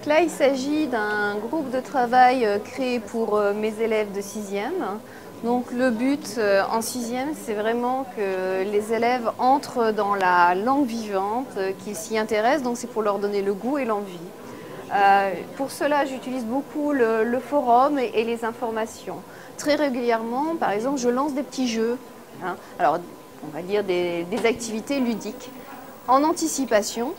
Donc là, il s'agit d'un groupe de travail créé pour mes élèves de 6e. Donc le but en 6e, c'est vraiment que les élèves entrent dans la langue vivante, qu'ils s'y intéressent, donc c'est pour leur donner le goût et l'envie. Pour cela, j'utilise beaucoup le forum et les informations. Très régulièrement, par exemple, je lance des petits jeux, hein. Alors, on va dire des activités ludiques en anticipation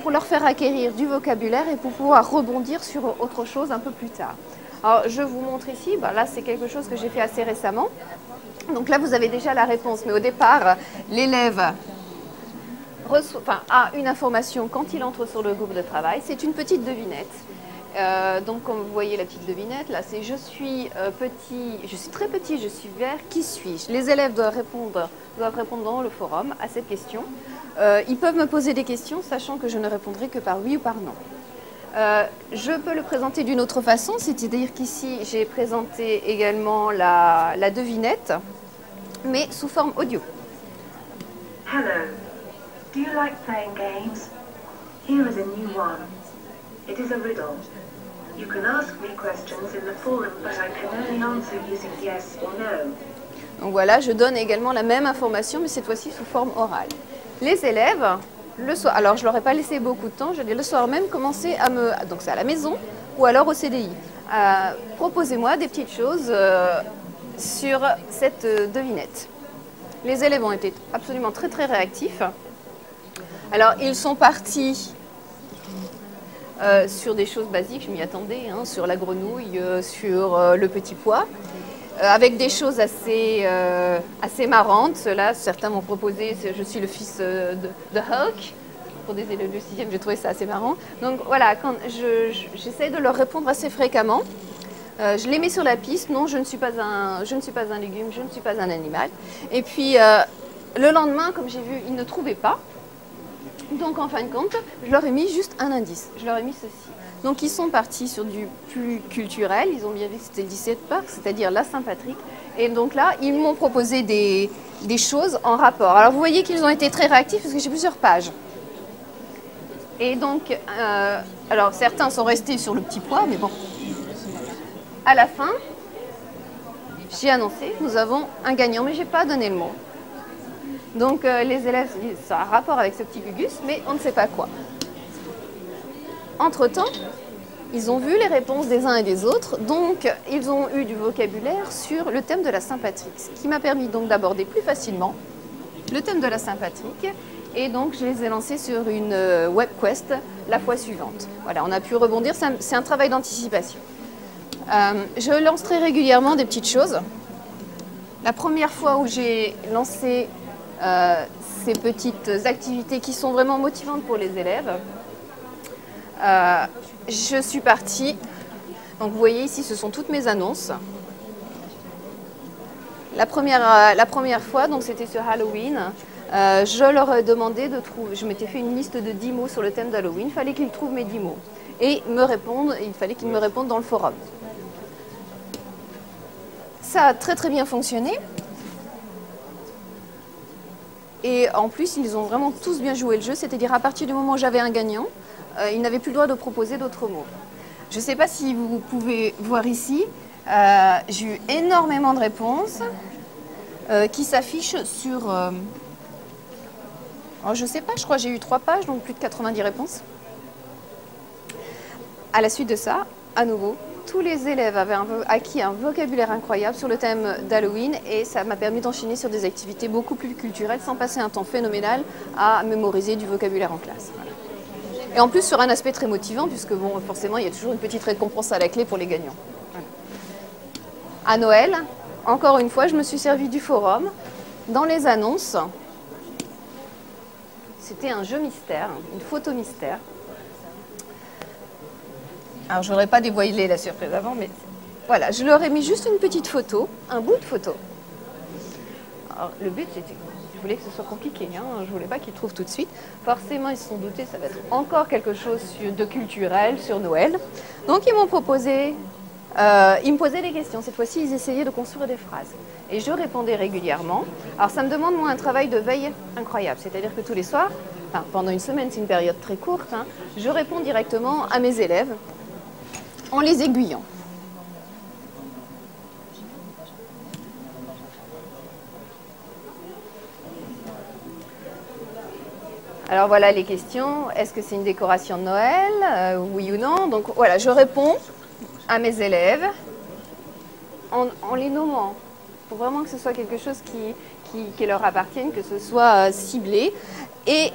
pour leur faire acquérir du vocabulaire et pour pouvoir rebondir sur autre chose un peu plus tard. Alors, je vous montre ici, là c'est quelque chose que j'ai fait assez récemment. Donc là, vous avez déjà la réponse, mais au départ, l'élève a une information quand il entre sur le groupe de travail. C'est une petite devinette. Donc comme vous voyez la petite devinette, là c'est je suis très petit, je suis vert, qui suis-je? Les élèves doivent répondre dans le forum à cette question. Ils peuvent me poser des questions, sachant que je ne répondrai que par oui ou par non. Je peux le présenter d'une autre façon, c'est-à-dire qu'ici j'ai présenté également la devinette, mais sous forme audio. Hello. Do you like playing games? Here is a new one. It is a riddle. You can ask me questions in the forum, but I can only answer using yes or no. Donc voilà, je donne également la même information, mais cette fois-ci sous forme orale. Les élèves, le soir, alors je leur ai pas laissé beaucoup de temps, je l'ai le soir même commencé donc c'est à la maison ou alors au CDI. Proposez-moi des petites choses sur cette devinette. Les élèves ont été absolument très très réactifs. Alors ils sont partis sur des choses basiques, je m'y attendais, hein, sur la grenouille, sur le petit pois, avec des choses assez marrantes. Là, certains m'ont proposé, je suis le fils de Hulk. Pour des élèves de 6e, j'ai trouvé ça assez marrant. Donc voilà, quand j'essaie de leur répondre assez fréquemment. Je les mets sur la piste. Non, je ne suis pas un légume, je ne suis pas un animal. Et puis, le lendemain, comme j'ai vu, ils ne trouvaient pas. Donc, en fin de compte, je leur ai mis juste un indice. Je leur ai mis ceci. Donc, ils sont partis sur du plus culturel. Ils ont bien vu que c'était le 17 Park, c'est-à-dire la Saint-Patrick. Et donc là, ils m'ont proposé des choses en rapport. Alors, vous voyez qu'ils ont été très réactifs parce que j'ai plusieurs pages. Et donc, alors certains sont restés sur le petit pois, mais bon. À la fin, j'ai annoncé, nous avons un gagnant, mais je n'ai pas donné le mot. Donc les élèves se disent, ça a rapport avec ce petit gugus, mais on ne sait pas quoi. Entre-temps, ils ont vu les réponses des uns et des autres, donc ils ont eu du vocabulaire sur le thème de la Saint-Patrick, ce qui m'a permis donc d'aborder plus facilement le thème de la Saint-Patrick. Et donc, je les ai lancés sur une web quest la fois suivante. Voilà, on a pu rebondir, c'est un travail d'anticipation. Je lance très régulièrement des petites choses. La première fois où j'ai lancé ces petites activités qui sont vraiment motivantes pour les élèves, je suis partie. Donc, vous voyez ici, ce sont toutes mes annonces. La première fois, donc c'était sur Halloween. Je leur ai demandé de trouver, je m'étais fait une liste de 10 mots sur le thème d'Halloween, il fallait qu'ils trouvent mes 10 mots et me répondent, il fallait qu'ils me répondent dans le forum. Ça a très très bien fonctionné et en plus ils ont vraiment tous bien joué le jeu, c'est-à-dire à partir du moment où j'avais un gagnant, ils n'avaient plus le droit de proposer d'autres mots. Je ne sais pas si vous pouvez voir ici, j'ai eu énormément de réponses qui s'affichent sur... Alors, je ne sais pas, je crois que j'ai eu 3 pages, donc plus de 90 réponses. À la suite de ça, à nouveau, tous les élèves avaient acquis un vocabulaire incroyable sur le thème d'Halloween et ça m'a permis d'enchaîner sur des activités beaucoup plus culturelles sans passer un temps phénoménal à mémoriser du vocabulaire en classe. Voilà. Et en plus sur un aspect très motivant puisque bon, forcément il y a toujours une petite récompense à la clé pour les gagnants. Voilà. À Noël, encore une fois, je me suis servi du forum. Dans les annonces, c'était un jeu mystère, une photo mystère. Alors, je n'aurais pas dévoilé la surprise avant, mais voilà, je leur ai mis juste une petite photo, un bout de photo. Alors, le but, c'était, je voulais que ce soit compliqué, hein, je ne voulais pas qu'ils trouvent tout de suite. Forcément, ils se sont doutés, ça va être encore quelque chose de culturel sur Noël. Donc, ils m'ont proposé, ils me posaient des questions. Cette fois-ci, ils essayaient de construire des phrases. Et je répondais régulièrement. Alors, ça me demande, moi, un travail de veille incroyable. C'est-à-dire que tous les soirs, enfin pendant une semaine, c'est une période très courte, hein, je réponds directement à mes élèves en les aiguillant. Alors voilà les questions. Est-ce que c'est une décoration de Noël? Oui ou non? Donc voilà, je réponds à mes élèves en les nommant, pour vraiment que ce soit quelque chose qui leur appartienne, que ce soit ciblé. Et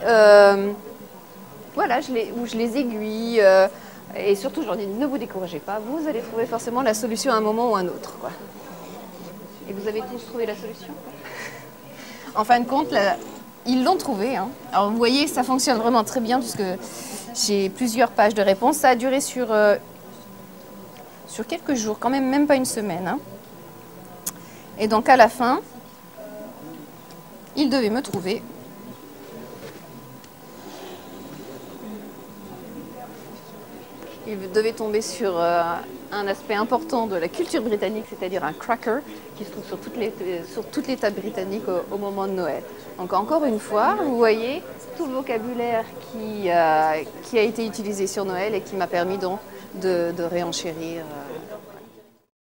voilà, je les aiguille. Et surtout, je leur dis, ne vous découragez pas, vous allez trouver forcément la solution à un moment ou à un autre, quoi. Et vous avez tous trouvé la solution? En fin de compte, ils l'ont trouvé. Hein. Alors vous voyez, ça fonctionne vraiment très bien puisque j'ai plusieurs pages de réponses. Ça a duré sur quelques jours, quand même pas une semaine. Hein. Et donc à la fin, ils devaient me trouver. Ils devaient tomber sur un aspect important de la culture britannique, c'est-à-dire un cracker qui se trouve sur toutes les tables britanniques au moment de Noël. Donc encore une fois, vous voyez tout le vocabulaire qui a été utilisé sur Noël et qui m'a permis donc de réenchérir